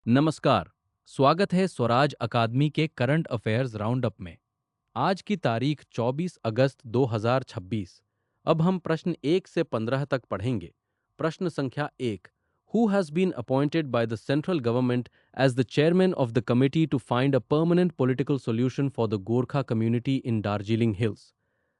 नमस्कार। स्वागत है स्वराज अकादमी के करंट अफेयर्स राउंड अप में। आज की तारीख 24 अगस्त 2026। अब हम प्रश्न 1 से 15 तक पढ़ेंगे। प्रश्न संख्या 1। Who has been appointed by the central government as the chairman of the committee to find a permanent political solution for the Gorkha community in Darjeeling hills.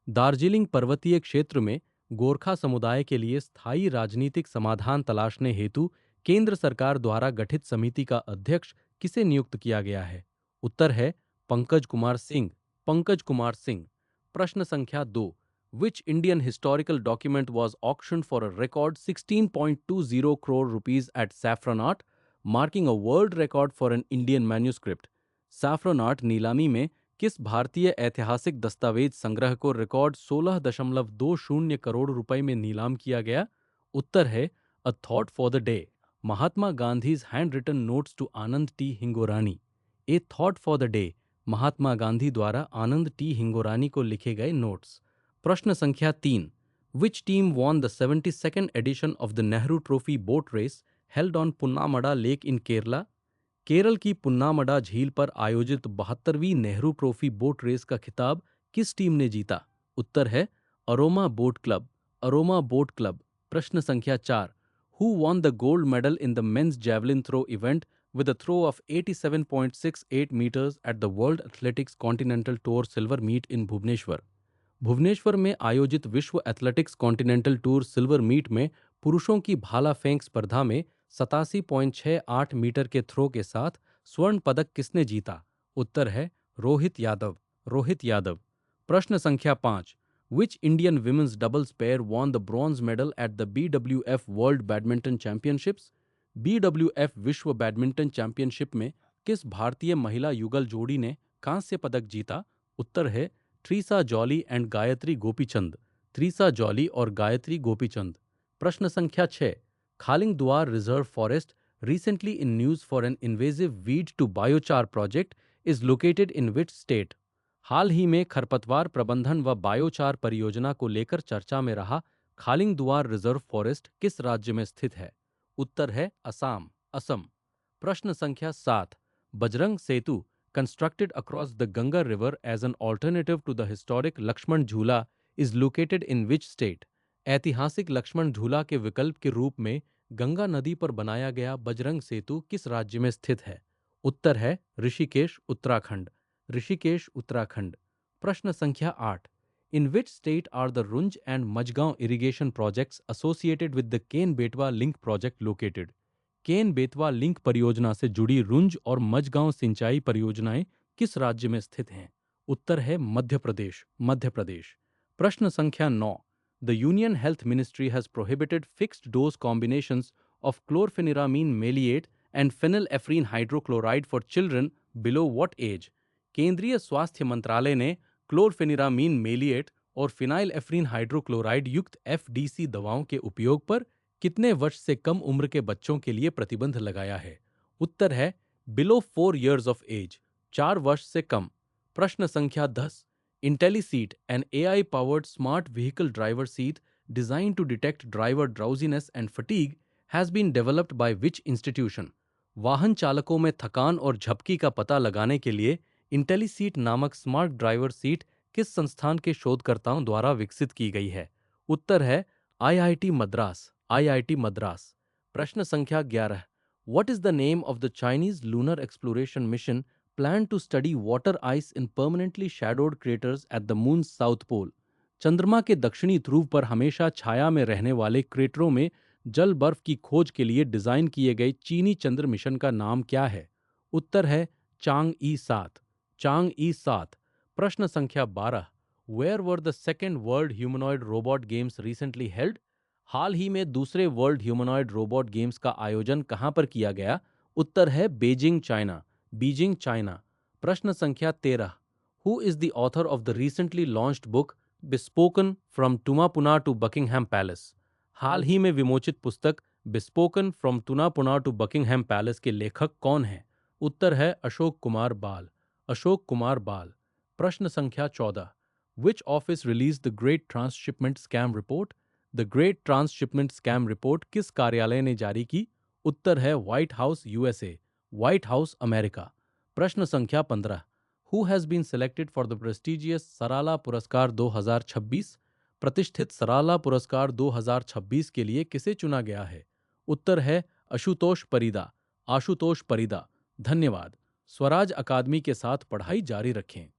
Darjeeling पर्वतीय क्षेत्र में गोरखा समुदाय के लिए स्थायी राजनीतिक समाधान तलाशने हेतु केंद्र सरकार द्वारा गठित समिति का अध्यक्ष किसे नियुक्त किया गया है? उत्तर है पंकज कुमार सिंह। पंकज कुमार सिंह। प्रश्न संख्या 2। Which Indian historical document was auctioned for a record 16.20 crore rupees at Saffronart, marking a world record for an Indian manuscript? Saffronart नीलामी में किस भारतीय ऐतिहासिक दस्तावेज संग्रह को रिकॉर्ड 16.20 करोड़ रुपए में नीलाम किया गया? उत्तर है a thought for the day, Mahatma Gandhi's hand written notes to Anand T Hingorani. A thought for the day, Mahatma Gandhi द्वारा आनंद टी हिंगोरानी को लिखे गए नोट्स। प्रश्न संख्या 3। Which team won the 72nd edition of the Nehru trophy boat race held on Punnamada lake in Kerala? Kerala की पुन्नामड़ा झील पर आयोजित 72वीं नेहरू ट्रॉफी बोट रेस का खिताब किस टीम ने जीता? उत्तर है Aroma boat club. Aroma boat club. प्रश्न संख्या 4। Who won the gold medal in the men's javelin throw event with a throw of 87.68 meters at the World Athletics Continental Tour Silver Meet in Bhubaneswar? Bhubaneswar में आयोजित विश्व athletics continental tour silver meet में पुरुषों की भाला फेंक स्पर्धा में 87.68 मीटर के थ्रो के साथ स्वर्ण पदक किसने जीता? उत्तर है रोहित यादव। रोहित यादव। प्रश्न संख्या 5। Which Indian women's doubles pair won the bronze medal at the BWF World Badminton Championships? BWF विश्व बैडमिंटन चैंपियनशिप में किस भारतीय महिला युगल जोड़ी ने कांस्य पदक जीता? उत्तर है Treesa jolly and Gayatri Gopichand. Treesa jolly और गायत्री गोपीचंद। प्रश्न संख्या 6। खालिंग दुआर reserve forest, recently in news for an invasive weed to biochar project, is located in which state? हाल ही में खरपतवार प्रबंधन व बायोचार परियोजना को लेकर चर्चा में रहा खालिंग दुआर रिजर्व फॉरेस्ट किस राज्य में स्थित है? उत्तर है असम। असम। प्रश्न संख्या 7। Bajrang Setu, constructed across the Ganga river as an alternative to the historic Lakshman Jhula, is located in which state? ऐतिहासिक लक्ष्मण झूला के विकल्प के रूप में गंगा नदी पर बनाया गया बजरंग सेतु किस राज्य में स्थित है? उत्तर है ऋषिकेश, उत्तराखंड। ऋषिकेश, उत्तराखंड। प्रश्न संख्या 8। In which state are the Runj and Majhgaon irrigation projects associated with the Ken Betwa link project located? Ken Betwa link परियोजना से जुड़ी रुंज और मझगांव सिंचाई परियोजनाएं किस राज्य में स्थित हैं? उत्तर है मध्य प्रदेश। मध्य प्रदेश। प्रश्न संख्या 9। The union health ministry has prohibited fixed dose combinations of chlorpheniramine maleate and phenylephrine hydrochloride for children below what age? केंद्रीय स्वास्थ्य मंत्रालय ने क्लोरफेनिरामीन मेलिएट और फिनाइलएफ्रीन हाइड्रोक्लोराइड युक्त एफडीसी दवाओं के उपयोग पर कितने वर्ष से कम उम्र के बच्चों के लिए प्रतिबंध लगाया है? उत्तर है बिलो 4 years ऑफ एज, 4 वर्ष से कम। प्रश्न संख्या 10। Intelliseat, an AI powered smart vehicle driver seat design to detect driver drowsiness and fatigue has been developed by which institution? वाहन चालकों में थकान और झपकी का पता लगाने के लिए इंटेलीसीट नामक स्मार्ट ड्राइवर सीट किस संस्थान के शोधकर्ताओं द्वारा विकसित की गई है? उत्तर है आईआईटी मद्रास। आईआईटी मद्रास। प्रश्न संख्या 11। What is the name of the Chinese lunar exploration mission planned to study water ice in permanently shadowed craters at the moon's south pole? चंद्रमा के दक्षिणी ध्रुव पर हमेशा छाया में रहने वाले क्रेटरों में जल बर्फ की खोज के लिए डिजाइन किए गए चीनी चंद्र मिशन का नाम क्या है? उत्तर है चांग ई 7। चांग ई 7। प्रश्न संख्या 12। Where were the second world humanoid robot games recently held? हाल ही में दूसरे वर्ल्ड ह्यूमनॉइड रोबोट गेम्स का आयोजन कहां पर किया गया? उत्तर है बीजिंग, चाइना। Beijing, China. प्रश्न संख्या 13। Who is the author of the recently launched book bespoken from Tunapuna to Buckingham Palace? हाल ही में विमोचित पुस्तक bespoken from Tunapuna to Buckingham Palace के लेखक कौन हैं? उत्तर है अशोक कुमार बाल। अशोक कुमार बाल। प्रश्न संख्या 14। Which office release the great transshipment scam report? The great transshipment scam report किस कार्यालय ने जारी की? उत्तर है White House, USA. White House अमेरिका। प्रश्न संख्या 15। Who has been selected for the prestigious Sarala पुरस्कार 2026? प्रतिष्ठित सराला पुरस्कार 2026 के लिए किसे चुना गया है? उत्तर है आशुतोष परिदा। आशुतोष परिदा। धन्यवाद। स्वराज अकादमी के साथ पढ़ाई जारी रखें।